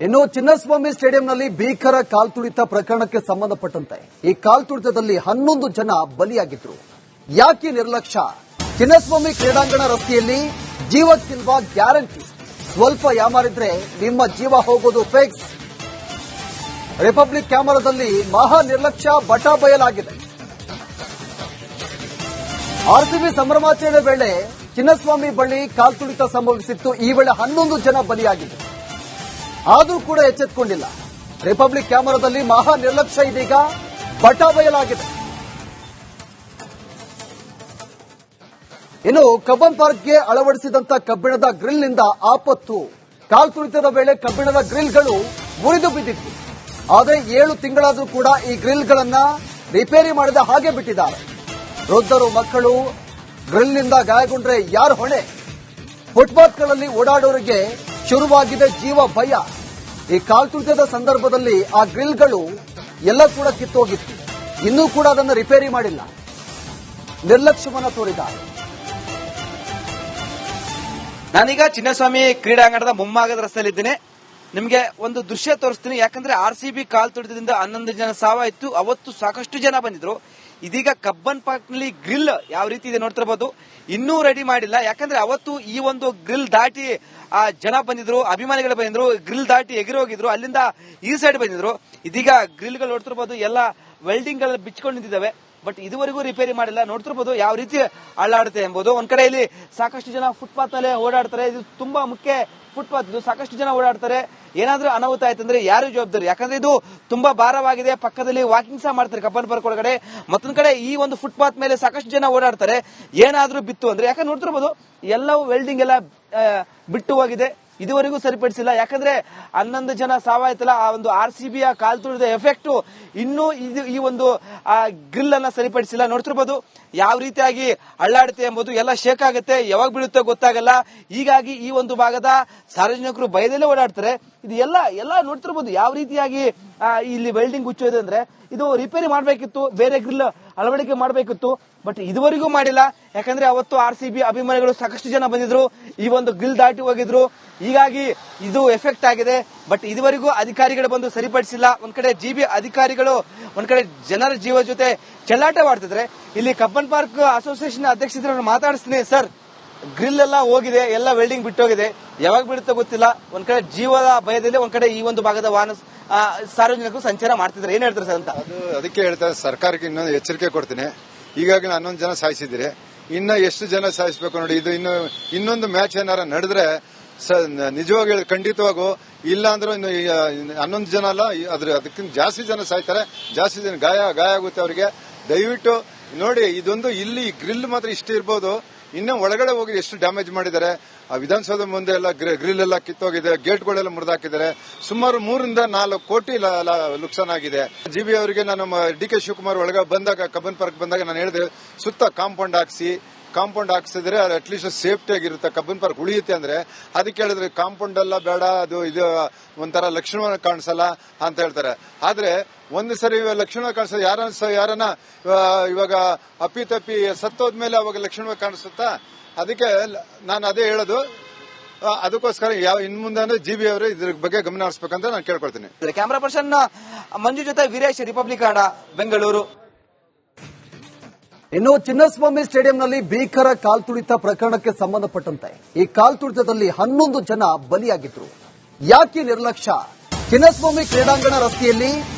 ಇನ್ನು ಚಿನ್ನಸ್ವಾಮಿ ಸ್ಟೇಡಿಯಂನಲ್ಲಿ ಭೀಕರ ಕಾಲ್ತುಳಿತ ಪ್ರಕರಣಕ್ಕೆ ಸಂಬಂಧಪಟ್ಟಂತೆ ಈ ಕಾಲ್ತುಳಿತದಲ್ಲಿ 11 ಜನ ಬಲಿಯಾಗಿದ್ರು. ಯಾಕೆ ನಿರ್ಲಕ್ಷ್ಯ? ಚಿನ್ನಸ್ವಾಮಿ ಕ್ರೀಡಾಂಗಣ ರಸ್ತೆಯಲ್ಲಿ ಜೀವಕ್ಕಿಲ್ವಾ ಗ್ಯಾರಂಟಿ? ಸ್ವಲ್ಪ ಯಾಮಾರಿದ್ರೆ ನಿಮ್ಮ ಜೀವ ಹೋಗೋದು ಫಿಕ್ಸ್. ರಿಪಬ್ಲಿಕ್ ಕ್ಯಾಮೆರಾದಲ್ಲಿ ಮಹಾ ನಿರ್ಲಕ್ಷ್ಯ ಬಟಾ ಬಯಲಾಗಿದೆ. ಆರ್ಸಿಬಿ ಸಂಭ್ರಮಾಚರಣೆ ವೇಳೆ ಚಿನ್ನಸ್ವಾಮಿ ಬಳಿ ಕಾಲ್ತುಳಿತ ಸಂಭವಿಸಿತ್ತು. ಈ ವೇಳೆ 11 ಜನ ಬಲಿಯಾಗಿದ್ದರು. ಆದರೂ ಕೂಡ ಎಚ್ಚೆತ್ತುಕೊಂಡಿಲ್ಲ. ರಿಪಬ್ಲಿಕ್ ಕ್ಯಾಮೆರಾದಲ್ಲಿ ಮಹಾ ನಿರ್ಲಕ್ಷ್ಯ ಇದೀಗ ಬಟಾ ಬಯಲಾಗಿದೆ. ಇನ್ನು ಕಬ್ಬನ್ ಪಾರ್ಕ್ಗೆ ಅಳವಡಿಸಿದಂತ ಕಬ್ಬಿಣದ ಗ್ರಿಲ್ನಿಂದ ಆಪತ್ತು. ಕಾಲ್ತುಳಿತದ ವೇಳೆ ಕಬ್ಬಿಣದ ಗ್ರಿಲ್ಗಳು ಮುರಿದು ಬಿದ್ದಿತ್ತು. ಆದರೆ 7 ತಿಂಗಳಾದರೂ ಕೂಡ ಈ ಗ್ರಿಲ್ಗಳನ್ನ ರಿಪೇರಿ ಮಾಡದ ಹಾಗೆ ಬಿಟ್ಟಿದ್ದಾರೆ. ವೃದ್ಧರು, ಮಕ್ಕಳು ಗ್ರಿಲ್ನಿಂದ ಗಾಯಗೊಂಡ್ರೆ ಯಾರು ಹೊಣೆ? ಫುಟ್ಪಾತ್ಗಳಲ್ಲಿ ಓಡಾಡೋರಿಗೆ ಶುರುವಾಗಿದೆ ಜೀವ ಭಯ. ಈ ಕಾಲ್ತುಳಿತದ ಸಂದರ್ಭದಲ್ಲಿ ಆ ಗ್ರಿಲ್ಗಳು ಎಲ್ಲ ಕೂಡ ಕಿತ್ತೋಗಿತ್ತು. ಇನ್ನೂ ಕೂಡ ಅದನ್ನು ರಿಪೇರಿ ಮಾಡಿಲ್ಲ. ನಿರ್ಲಕ್ಷ್ಯವನ್ನ ತೋರಿದ್ದಾರೆ. ನಾನೀಗ ಚಿನ್ನಸ್ವಾಮಿ ಕ್ರೀಡಾಂಗಣದ ಮುಂಭಾಗದ ರಸ್ತೆಯಲ್ಲಿದ್ದೇನೆ. ನಿಮಗೆ ಒಂದು ದೃಶ್ಯ ತೋರಿಸ್ತೀನಿ. ಯಾಕಂದ್ರೆ ಆರ್ಸಿಬಿ ಕಾಲ್ತುಳಿತದಿಂದ 11 ಜನ ಸಾವಾಯಿತು. ಅವತ್ತು ಸಾಕಷ್ಟು ಜನ ಬಂದಿದ್ರು. ಇದೀಗ ಕಬ್ಬನ್ ಪಾರ್ಕ್ ನಲ್ಲಿ ಗ್ರಿಲ್ ಯಾವ ರೀತಿ ಇದೆ ನೋಡ್ತಿರಬಹುದು. ಇನ್ನೂ ರೆಡಿ ಮಾಡಿಲ್ಲ. ಯಾಕಂದ್ರೆ ಅವತ್ತು ಈ ಒಂದು ಗ್ರಿಲ್ ದಾಟಿ ಆ ಜನ ಬಂದಿದ್ರು, ಅಭಿಮಾನಿಗಳು ಬಂದಿದ್ರು, ಗ್ರಿಲ್ ದಾಟಿ ಎಗಿರಿ ಹೋಗಿದ್ರು, ಅಲ್ಲಿಂದ ಈ ಸೈಡ್ ಬಂದಿದ್ರು. ಇದೀಗ ಗ್ರಿಲ್ ಗಳು ನೋಡ್ತಿರಬಹುದು, ಎಲ್ಲ ವೆಲ್ಡಿಂಗ್ ಗಳು ಬಿಚ್ಕೊಂಡು ನಿಂತಿದ್ದಾವೆ. ಬಟ್ ಇದುವರೆಗೂ ರಿಪೇರಿ ಮಾಡಿಲ್ಲ. ನೋಡ್ತಿರ್ಬೋದು ಯಾವ ರೀತಿ ಅಳ್ಳಾಡುತ್ತೆ ಎಂಬುದು. ಒಂದ್ ಕಡೆ ಇಲ್ಲಿ ಸಾಕಷ್ಟು ಜನ ಫುಟ್ಪಾತ್ ನಲ್ಲಿ ಓಡಾಡ್ತಾರೆ. ಇದು ತುಂಬಾ ಮುಖ್ಯ ಫುಟ್ಪಾತ್. ಇದು ಸಾಕಷ್ಟು ಜನ ಓಡಾಡ್ತಾರೆ. ಏನಾದ್ರೂ ಅನಾಹುತ ಆಯ್ತಂದ್ರೆ ಯಾರು ಜವಾಬ್ದಾರಿ? ಯಾಕಂದ್ರೆ ಇದು ತುಂಬಾ ಭಾರವಾಗಿದೆ. ಪಕ್ಕದಲ್ಲಿ ವಾಕಿಂಗ್ ಸಹ ಮಾಡ್ತಾರೆ ಕಬ್ಬನ್ ಪಾರ್ಕ್ ಒಳಗಡೆ. ಮತ್ತೊಂದ್ ಕಡೆ ಈ ಒಂದು ಫುಟ್ಪಾತ್ ಮೇಲೆ ಸಾಕಷ್ಟು ಜನ ಓಡಾಡ್ತಾರೆ. ಏನಾದ್ರೂ ಬಿತ್ತು ಅಂದ್ರೆ, ಯಾಕಂದ್ರೆ ನೋಡ್ತಿರ್ಬೋದು ಎಲ್ಲವೂ ವೆಲ್ಡಿಂಗ್ ಎಲ್ಲ ಬಿಟ್ಟು ಹೋಗಿದೆ. ಇದುವರೆಗೂ ಸರಿಪಡಿಸಿಲ್ಲ. ಯಾಕಂದ್ರೆ 11 ಜನ ಸಾವಾಯ್ತಲ್ಲ, ಆ ಒಂದು ಆರ್ಸಿಬಿಯ ಕಾಲ್ತುಳಿದ ಎಫೆಕ್ಟ್ ಇನ್ನೂ ಈ ಒಂದು ಗ್ರಿಲ್ ಅನ್ನ ಸರಿಪಡಿಸಿಲ್ಲ. ನೋಡ್ತಿರ್ಬೋದು ಯಾವ ರೀತಿಯಾಗಿ ಅಳ್ಳಾಡುತ್ತೆ ಎಂಬುದು. ಎಲ್ಲ ಶೇಕ್ ಆಗುತ್ತೆ, ಯಾವಾಗ ಬೀಳುತ್ತೋ ಗೊತ್ತಾಗಲ್ಲ. ಹೀಗಾಗಿ ಈ ಒಂದು ಭಾಗದ ಸಾರ್ವಜನಿಕರು ಭಯದಲ್ಲೇ ಓಡಾಡ್ತಾರೆ. ಇದು ಎಲ್ಲ ನೋಡ್ತಿರ್ಬೋದು ಯಾವ ರೀತಿಯಾಗಿ ಇಲ್ಲಿ ವೆಲ್ಡಿಂಗ್ ಹುಚ್ಚೋದೆ ಅಂದ್ರೆ, ಇದು ರಿಪೇರಿ ಮಾಡಬೇಕಿತ್ತು, ಬೇರೆ ಗ್ರಿಲ್ ಅಳವಡಿಕೆ ಮಾಡಬೇಕಿತ್ತು. ಬಟ್ ಇದುವರೆಗೂ ಮಾಡಿಲ್ಲ. ಯಾಕಂದ್ರೆ ಅವತ್ತು ಆರ್ಸಿಬಿ ಅಭಿಮಾನಿಗಳು ಸಾಕಷ್ಟು ಜನ ಬಂದಿದ್ರು, ಈ ಒಂದು ಗ್ರಿಲ್ ದಾಟಿ ಹೋಗಿದ್ರು. ಹೀಗಾಗಿ ಇದು ಎಫೆಕ್ಟ್ ಆಗಿದೆ. ಬಟ್ ಇದುವರೆಗೂ ಅಧಿಕಾರಿಗಳು ಬಂದು ಸರಿಪಡಿಸಿಲ್ಲ. ಒಂದ್ ಕಡೆ ಜಿಬಿ ಅಧಿಕಾರಿಗಳು ಒಂದ್ ಕಡೆ ಜನರ ಜೀವ ಜೊತೆ ಚೆಲ್ಲಾಟವಾಡ್ತಿದ್ರೆ. ಇಲ್ಲಿ ಕಬ್ಬನ್ ಪಾರ್ಕ್ ಅಸೋಸಿಯೇಷನ್ ಅಧ್ಯಕ್ಷರು ಮಾತಾಡಿಸ್ತೀನಿ. ಸರ್, ಗ್ರಿಲ್ ಎಲ್ಲ ಹೋಗಿದೆ, ಎಲ್ಲ ವೆಲ್ಡಿಂಗ್ ಬಿಟ್ಟೋಗಿದೆ, ಯಾವಾಗ ಬಿಡುತ್ತೋ ಗೊತ್ತಿಲ್ಲ. ಒಂದ್ ಕಡೆ ಜೀವದ ಭಯದಲ್ಲಿ ಒಂದ್ ಕಡೆ ಈ ಒಂದು ಭಾಗದ ವಾಹನ ಸಾರ್ವಜನಿಕರು ಸಂಚಾರ ಮಾಡ್ತಿದ್ದಾರೆ. ಏನ್ ಹೇಳ್ತಾರೆ ಸರ್ ಅಂತ? ಅದಕ್ಕೆ ಹೇಳ್ತಾರೆ, ಸರ್ಕಾರಕ್ಕೆ ಇನ್ನೊಂದು ಎಚ್ಚರಿಕೆ ಕೊಡ್ತೀನಿ. ಈಗಾಗಲೇ 11 ಜನ ಸಾಯಿಸಿದಿರಿ, ಇನ್ನ ಎಷ್ಟು ಜನ ಸಾಯಿಸಬೇಕು ನೋಡಿ. ಇದು ಇನ್ನೊಂದು ಮ್ಯಾಚ್ ಏನಾರ ನಡೆದ್ರೆ ನಿಜವಾಗಿ ಹೇಳಿ ಖಂಡಿತವಾಗೂ ಇಲ್ಲ ಅಂದ್ರೆ 11 ಜನ ಅಲ್ಲ, ಅದಕ್ಕಿಂತ ಜಾಸ್ತಿ ಜನ ಸಾಯ್ತಾರೆ, ಜಾಸ್ತಿ ಜನ ಗಾಯ ಆಗುತ್ತೆ ಅವರಿಗೆ. ದಯವಿಟ್ಟು ನೋಡಿ, ಇದೊಂದು ಇಲ್ಲಿ ಗ್ರಿಲ್ ಮಾತ್ರ ಇಷ್ಟು ಇರ್ಬೋದು. ಇನ್ನು ಒಳಗಡೆ ಹೋಗಿ ಎಷ್ಟು ಡ್ಯಾಮೇಜ್ ಮಾಡಿದ್ದಾರೆ. ಆ ವಿಧಾನಸೌಧ ಮುಂದೆ ಎಲ್ಲ ಗ್ರಿಲ್ ಎಲ್ಲ ಕಿತ್ತೋಗಿದೆ, ಗೇಟ್ಗಳೆಲ್ಲ ಮುರಿದಾಕಿದ್ದಾರೆ. ಸುಮಾರು 3 ರಿಂದ 4 ಕೋಟಿ ನುಕ್ಸಾನ್ ಆಗಿದೆ. ಜಿಬಿ ಅವರಿಗೆ ನಾನು ಡಿ.ಕೆ. ಶಿವಕುಮಾರ್ ಒಳಗೆ ಬಂದಾಗ, ಕಬ್ಬನ್ ಪಾರ್ಕ್ ಬಂದಾಗ ನಾನು ಹೇಳಿದೆ, ಸುತ್ತ ಕಾಂಪೌಂಡ್ ಹಾಕ್ಸಿದ್ರೆ ಅದು ಅಟ್ಲೀಸ್ಟ್ ಸೇಫ್ಟಿ ಆಗಿರುತ್ತೆ, ಕಬ್ಬನ್ ಪಾರ್ಕ್ ಉಳಿಯುತ್ತೆ ಅಂದ್ರೆ. ಅದಕ್ಕೆ ಹೇಳಿದ್ರೆ ಕಾಂಪೌಂಡ್ ಎಲ್ಲ ಬೇಡ, ಇದು ಒಂಥರ ಲಕ್ಷಣ ಕಾಣಿಸಲ್ಲ ಅಂತ ಹೇಳ್ತಾರೆ. ಆದ್ರೆ ಒಂದು ಸರಿ ಲಕ್ಷಣ ಕಾಣಿಸೋದು ಯಾರನ್ನ ಇವಾಗ ಅಪ್ಪಿತಪ್ಪಿ ಸತ್ತೋದ್ಮೇಲೆ ಅವಾಗ ಲಕ್ಷಣ ಕಾಣಿಸುತ್ತಾ? ಅದಕ್ಕೆ ನಾನು ಅದೇ ಹೇಳೋದು. ಅದಕ್ಕೋಸ್ಕರ ಇನ್ ಮುಂದೆ ಜಿಬಿ ಅವರು ಇದ್ರ ಬಗ್ಗೆ ಗಮನ ಹರಿಸಬೇಕಂತ ನಾನು ಕೇಳ್ಕೊಳ್ತೀನಿ. ಕ್ಯಾಮರಾ ಪರ್ಸನ್ ಮಂಜು ಜೊತೆ ವೀರೇಶ್, ರಿಪಬ್ಲಿಕ್ ಕನ್ನಡ, ಬೆಂಗಳೂರು. ಇನ್ನು ಚಿನ್ನಸ್ವಾಮಿ ಸ್ಟೇಡಿಯಂನಲ್ಲಿ ಭೀಕರ ಕಾಲ್ತುಳಿತ ಪ್ರಕರಣಕ್ಕೆ ಸಂಬಂಧಪಟ್ಟಂತೆ ಈ ಕಾಲ್ತುಳಿತದಲ್ಲಿ 11 ಜನ ಬಲಿಯಾಗಿದ್ರು. ಯಾಕೆ ನಿರ್ಲಕ್ಷ್ಯ? ಚಿನ್ನಸ್ವಾಮಿ ಕ್ರೀಡಾಂಗಣ ರಸ್ತೆಯಲ್ಲಿ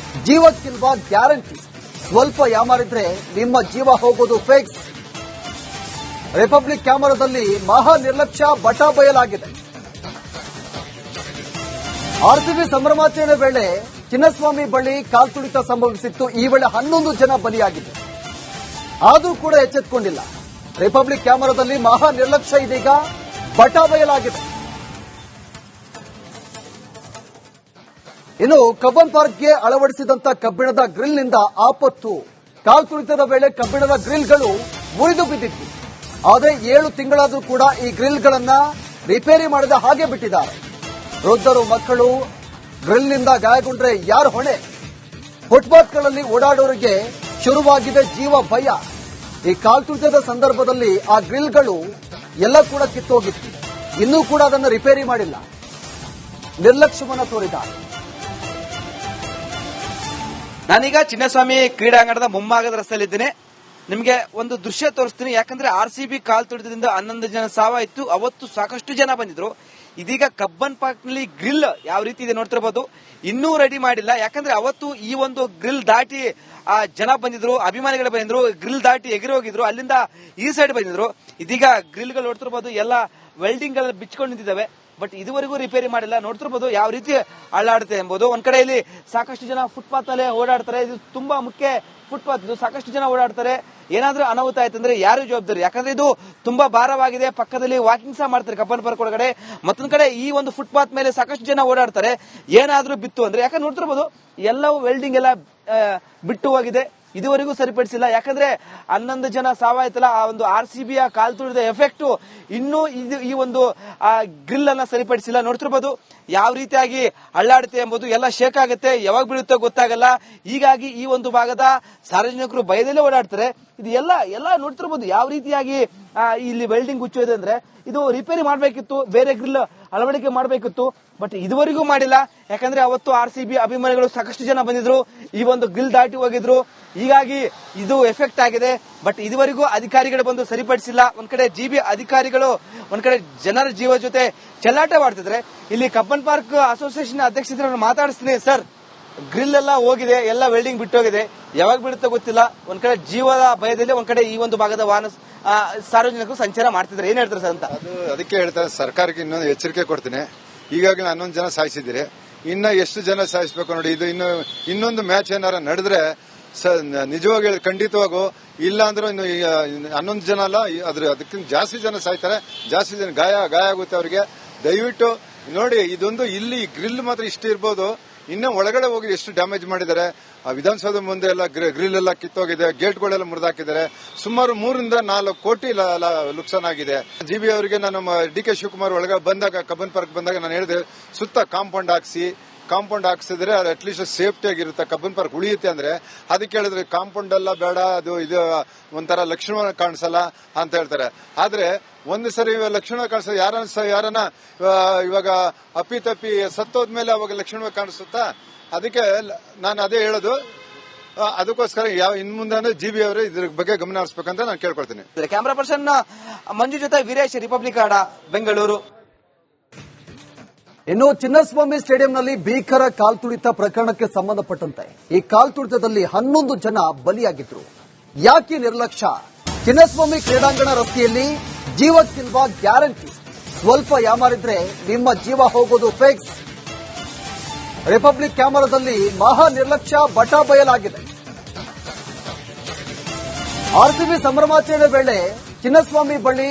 ಜೀವಕ್ಕಿಲ್ವಾ ಗ್ಯಾರಂಟಿ? ಸ್ವಲ್ಪ ಯಾಮಾರಿದ್ರೆ ನಿಮ್ಮ ಜೀವ ಹೋಗೋದು ಫಿಕ್ಸ್. ರಿಪಬ್ಲಿಕ್ ಕ್ಯಾಮೆರಾದಲ್ಲಿ ಮಹಾ ನಿರ್ಲಕ್ಷ್ಯ ಬಟಾ ಬಯಲಾಗಿದೆ. ಆರ್ಸಿಬಿ ಸಂಭ್ರಮಾಚರಣೆ ವೇಳೆ ಚಿನ್ನಸ್ವಾಮಿ ಬಳಿ ಕಾಲ್ತುಳಿತ ಸಂಭವಿಸಿತ್ತು. ಈ ವೇಳೆ 11 ಜನ ಬಲಿಯಾಗಿದ್ದರು. ಆದರೂ ಕೂಡ ಎಚ್ಚೆತ್ತುಕೊಂಡಿಲ್ಲ. ರಿಪಬ್ಲಿಕ್ ಕ್ಯಾಮೆರಾದಲ್ಲಿ ಮಹಾ ನಿರ್ಲಕ್ಷ್ಯ ಇದೀಗ ಬಟಾ ಬಯಲಾಗಿದೆ. ಇನ್ನು ಕಬ್ಬನ್ ಪಾರ್ಕ್ಗೆ ಅಳವಡಿಸಿದಂತ ಕಬ್ಬಿಣದ ಗ್ರಿಲ್ನಿಂದ ಆಪತ್ತು. ಕಾಲ್ತುಳಿತದ ವೇಳೆ ಕಬ್ಬಿಣದ ಗ್ರಿಲ್ಗಳು ಮುರಿದು ಬಿದ್ದಿತ್ತು. ಆದರೆ 7 ತಿಂಗಳಾದರೂ ಕೂಡ ಈ ಗ್ರಿಲ್ಗಳನ್ನ ರಿಪೇರಿ ಮಾಡದ ಹಾಗೆ ಬಿಟ್ಟಿದ್ದಾರೆ. ವೃದ್ಧರು, ಮಕ್ಕಳು ಗ್ರಿಲ್ನಿಂದ ಗಾಯಗೊಂಡ್ರೆ ಯಾರು ಹೊಣೆ? ಫುಟ್ಪಾತ್ಗಳಲ್ಲಿ ಓಡಾಡೋರಿಗೆ ಶುರುವಾಗಿದೆ ಜೀವ ಭಯ. ಈ ಕಾಲ್ತುಳಿತದ ಸಂದರ್ಭದಲ್ಲಿ ಆ ಗ್ರಿಲ್ಗಳು ಎಲ್ಲ ಕೂಡ ಕಿತ್ತೋಗಿತ್ತು. ಇನ್ನೂ ಕೂಡ ಅದನ್ನು ರಿಪೇರಿ ಮಾಡಿಲ್ಲ. ನಿರ್ಲಕ್ಷ್ಯವನ್ನ ತೋರಿದ್ದಾರೆ. ನಾನೀಗ ಚಿನ್ನಸ್ವಾಮಿ ಕ್ರೀಡಾಂಗಣದ ಮುಂಭಾಗದ ರಸ್ತೆಯಲ್ಲಿದ್ದೇನೆ. ನಿಮಗೆ ಒಂದು ದೃಶ್ಯ ತೋರಿಸ್ತೀನಿ. ಯಾಕಂದ್ರೆ RCB ಕಾಲ್ ತುಳಿತದಿಂದ 11 ಜನ ಸಾವಾಯಿತು. ಅವತ್ತು ಸಾಕಷ್ಟು ಜನ ಬಂದಿದ್ರು. ಇದೀಗ ಕಬ್ಬನ್ ಪಾರ್ಕ್ ನಲ್ಲಿ ಗ್ರಿಲ್ ಯಾವ ರೀತಿ ಇದೆ ನೋಡ್ತಿರ್ಬೋದು. ಇನ್ನೂ ರೆಡಿ ಮಾಡಿಲ್ಲ. ಯಾಕಂದ್ರೆ ಅವತ್ತು ಈ ಒಂದು ಗ್ರಿಲ್ ದಾಟಿ ಜನ ಬಂದಿದ್ರು, ಅಭಿಮಾನಿಗಳು ಬಂದಿದ್ರು, ಗ್ರಿಲ್ ದಾಟಿ ಎಗರಿ ಹೋಗಿದ್ರು, ಅಲ್ಲಿಂದ ಈ ಸೈಡ್ ಬಂದಿದ್ರು. ಇದೀಗ ಗ್ರಿಲ್ ಗಳು ನೋಡ್ತಿರ್ಬೋದು, ಎಲ್ಲ ವೆಲ್ಡಿಂಗ್ ಗಳು ಬಿಚ್ಕೊಂಡು ನಿಂತಿದ್ದಾವೆ. ಬಟ್ ಇದುವರೆಗೂ ರಿಪೇರಿ ಮಾಡಿಲ್ಲ. ನೋಡ್ತಿರ್ಬೋದು ಯಾವ ರೀತಿ ಅಳ್ಳಾಡುತ್ತೆ ಎಂಬುದು. ಒಂದ್ ಕಡೆ ಇಲ್ಲಿ ಸಾಕಷ್ಟು ಜನ ಫುಟ್ಪಾತ್ ಅಲ್ಲೇ ಓಡಾಡ್ತಾರೆ. ಇದು ತುಂಬಾ ಮುಖ್ಯ ಫುಟ್ಪಾತ್. ಇದು ಸಾಕಷ್ಟು ಜನ ಓಡಾಡ್ತಾರೆ. ಏನಾದ್ರೂ ಅನಾಹುತ ಆಯ್ತಂದ್ರೆ ಯಾರು ಜವಾಬ್ದಾರಿ? ಯಾಕಂದ್ರೆ ಇದು ತುಂಬಾ ಭಾರವಾಗಿದೆ. ಪಕ್ಕದಲ್ಲಿ ವಾಕಿಂಗ್ ಸಹ ಮಾಡ್ತಾರೆ ಕಬ್ಬನ್ ಪಾರ್ಕ್ ಒಳಗಡೆ. ಮತ್ತೊಂದ್ ಕಡೆ ಈ ಒಂದು ಫುಟ್ಪಾತ್ ಮೇಲೆ ಸಾಕಷ್ಟು ಜನ ಓಡಾಡ್ತಾರೆ. ಏನಾದ್ರೂ ಬಿತ್ತು ಅಂದ್ರೆ, ಯಾಕಂದ್ರೆ ನೋಡ್ತಿರ್ಬೋದು ಎಲ್ಲವೂ ವೆಲ್ಡಿಂಗ್ ಎಲ್ಲ ಬಿಟ್ಟು ಹೋಗಿದೆ. ಇದುವರೆಗೂ ಸರಿಪಡಿಸಿಲ್ಲ. ಯಾಕಂದ್ರೆ 11 ಜನ ಸಾವಾಯ್ತಲ್ಲ, ಆ ಒಂದು RCB ಕಾಲ್ ತುಳಿದ ಎಫೆಕ್ಟ್ ಇನ್ನೂ ಈ ಒಂದು ಗ್ರಿಲ್ ಅನ್ನ ಸರಿಪಡಿಸಿಲ್ಲ. ನೋಡ್ತಿರ್ಬೋದು ಯಾವ ರೀತಿಯಾಗಿ ಅಳ್ಳಾಡುತ್ತೆ ಎಂಬುದು. ಎಲ್ಲ ಶೇಕ್ ಆಗುತ್ತೆ, ಯಾವಾಗ ಬೀಳುತ್ತೋ ಗೊತ್ತಾಗಲ್ಲ. ಹೀಗಾಗಿ ಈ ಒಂದು ಭಾಗದ ಸಾರ್ವಜನಿಕರು ಭಯದಲ್ಲೇ ಓಡಾಡ್ತಾರೆ. ಇದು ಎಲ್ಲ ನೋಡ್ತಿರ್ಬೋದು ಯಾವ ರೀತಿಯಾಗಿ ಇಲ್ಲಿ ವೆಲ್ಡಿಂಗ್ ಹುಚ್ಚೋದೆ ಅಂದ್ರೆ, ಇದು ರಿಪೇರಿ ಮಾಡಬೇಕಿತ್ತು, ಬೇರೆ ಗ್ರಿಲ್ ಅಳವಡಿಕೆ ಮಾಡಬೇಕಿತ್ತು. ಬಟ್ ಇದುವರೆಗೂ ಮಾಡಿಲ್ಲ. ಯಾಕಂದ್ರೆ ಅವತ್ತು RCB ಅಭಿಮಾನಿಗಳು ಸಾಕಷ್ಟು ಜನ ಬಂದಿದ್ರು, ಈ ಒಂದು ಗ್ರಿಲ್ ದಾಟಿ ಹೋಗಿದ್ರು. ಹೀಗಾಗಿ ಇದು ಎಫೆಕ್ಟ್ ಆಗಿದೆ. ಬಟ್ ಇದುವರೆಗೂ ಅಧಿಕಾರಿಗಳು ಬಂದು ಸರಿಪಡಿಸಿಲ್ಲ. ಒಂದ್ ಕಡೆ GB ಅಧಿಕಾರಿಗಳು ಒಂದ್ ಕಡೆ ಜನರ ಜೀವ ಜೊತೆ ಚೆಲ್ಲಾಟವಾಡ್ತಿದ್ರೆ. ಇಲ್ಲಿ ಕಬ್ಬನ್ ಪಾರ್ಕ್ ಅಸೋಸಿಯೇಷನ್ ಅಧ್ಯಕ್ಷರು ಮಾತಾಡಿಸ್ತೀನಿ. ಸರ್, ಗ್ರಿಲ್ ಎಲ್ಲ ಹೋಗಿದೆ, ಎಲ್ಲ ವೆಲ್ಡಿಂಗ್ ಬಿಟ್ಟೋಗಿದೆ, ಯಾವಾಗ ಬಿಡುತ್ತೋ ಗೊತ್ತಿಲ್ಲ. ಒಂದ್ ಕಡೆ ಜೀವದ ಭಯದಲ್ಲಿ ಒಂದ್ ಕಡೆ ಈ ಒಂದು ಭಾಗದ ವಾಹನ ಸಾರ್ವಜನಿಕರು ಸಂಚಾರ ಮಾಡ್ತಿದ್ರೆ ಏನ್ ಹೇಳ್ತಾರೆ ಸರ್ ಅಂತ? ಅದಕ್ಕೆ ಹೇಳ್ತಾರೆ, ಸರ್ಕಾರಕ್ಕೆ ಇನ್ನೊಂದು ಎಚ್ಚರಿಕೆ ಕೊಡ್ತೀನಿ. ಈಗಾಗಲೇ 11 ಜನ ಸಾಯಿಸಿದ್ದೀರಿ, ಇನ್ನ ಎಷ್ಟು ಜನ ಸಾಯಿಸಬೇಕು ನೋಡಿ. ಇದು ಇನ್ನೊಂದು ಮ್ಯಾಚ್ ಏನಾರ ನಡೆದ್ರೆ ನಿಜವಾಗಿ ಖಂಡಿತವಾಗೂ ಇಲ್ಲ ಅಂದ್ರೆ ಇನ್ನು 11 ಜನ ಅಲ್ಲ, ಅದಕ್ಕಿಂತ ಜಾಸ್ತಿ ಜನ ಸಾಯ್ತಾರೆ, ಜಾಸ್ತಿ ಜನ ಗಾಯ ಆಗುತ್ತೆ ಅವರಿಗೆ. ದಯವಿಟ್ಟು ನೋಡಿ, ಇದೊಂದು ಇಲ್ಲಿ ಗ್ರಿಲ್ ಮಾತ್ರ ಇಷ್ಟು ಇರ್ಬೋದು, ಇನ್ನು ಒಳಗಡೆ ಹೋಗಿ ಎಷ್ಟು ಡ್ಯಾಮೇಜ್ ಮಾಡಿದ್ದಾರೆ. ವಿಧಾನಸೌಧ ಮುಂದೆ ಎಲ್ಲ ಗ್ರಿಲ್ ಎಲ್ಲ ಕಿತ್ತೋಗಿದೆ, ಗೇಟ್ಗಳೆಲ್ಲ ಮುರಿದಾಕಿದ್ದಾರೆ. ಸುಮಾರು 3 ರಿಂದ 4 ಕೋಟಿ ನುಕ್ಸಾನ್ ಆಗಿದೆ. GB ಅವರಿಗೆ ನಾನು DK ಶಿವಕುಮಾರ್ ಒಳಗೆ ಬಂದಾಗ, ಕಬ್ಬನ್ ಪಾರ್ಕ್ ಬಂದಾಗ ನಾನು ಹೇಳಿದೆ, ಸುತ್ತ ಕಾಂಪೌಂಡ್ ಹಾಕ್ಸಿದ್ರೆ ಅದು ಅಟ್ಲೀಸ್ಟ್ ಸೇಫ್ಟಿ ಆಗಿರುತ್ತೆ, ಕಬ್ಬನ್ ಪಾರ್ಕ್ ಉಳಿಯುತ್ತೆ ಅಂದ್ರೆ. ಅದಕ್ಕೆ ಹೇಳಿದ್ರೆ ಕಾಂಪೌಂಡ್ ಎಲ್ಲ ಬೇಡ, ಇದು ಒಂಥರ ಲಕ್ಷಣ ಕಾಣಿಸಲ್ಲ ಅಂತ ಹೇಳ್ತಾರೆ. ಆದ್ರೆ ಒಂದು ಸರಿ ಲಕ್ಷಣ ಕಾಣಿಸೋದು, ಯಾರನ್ನ ಇವಾಗ ಅಪ್ಪಿತಪ್ಪಿ ಸತ್ತೋದ್ಮೇಲೆ ಅವಾಗ ಲಕ್ಷಣ ಕಾಣಿಸುತ್ತಾ? ಅದಕ್ಕೆ ನಾನು ಅದೇ ಹೇಳೋದು. ಅದಕ್ಕೋಸ್ಕರ ಇನ್ ಮುಂದೆ GB ಅವರು ಇದ್ರ ಬಗ್ಗೆ ಗಮನ ಹರಿಸಬೇಕಂತ ನಾನು ಕೇಳ್ಕೊಳ್ತೀನಿ. ಕ್ಯಾಮರಾ ಪರ್ಸನ್ ಮಂಜು ಜೊತೆ ವೀರೇಶ್, ರಿಪಬ್ಲಿಕ್ ಕನ್ನಡ, ಬೆಂಗಳೂರು. ಇನ್ನು ಚಿನ್ನಸ್ವಾಮಿ ಸ್ಟೇಡಿಯಂನಲ್ಲಿ ಭೀಕರ ಕಾಲ್ತುಳಿತ ಪ್ರಕರಣಕ್ಕೆ ಸಂಬಂಧಪಟ್ಟಂತೆ ಈ ಕಾಲ್ತುಳಿತದಲ್ಲಿ 11 ಜನ ಬಲಿಯಾಗಿದ್ರು. ಯಾಕೆ ನಿರ್ಲಕ್ಷ್ಯ? ಚಿನ್ನಸ್ವಾಮಿ ಕ್ರೀಡಾಂಗಣ ರಸ್ತೆಯಲ್ಲಿ ಜೀವಕ್ಕಿಲ್ವಾ ಗ್ಯಾರಂಟಿ? ಸ್ವಲ್ಪ ಯಾಮಾರಿದ್ರೆ ನಿಮ್ಮ ಜೀವ ಹೋಗೋದು ಫಿಕ್ಸ್. ರಿಪಬ್ಲಿಕ್ ಕ್ಯಾಮರಾದಲ್ಲಿ ಮಹಾ ನಿರ್ಲಕ್ಷ್ಯ ಬಟಾ ಬಯಲಾಗಿದೆ. RCB ಸಂಭ್ರಮಾಚರಣೆ ವೇಳೆ ಚಿನ್ನಸ್ವಾಮಿ ಬಳಿ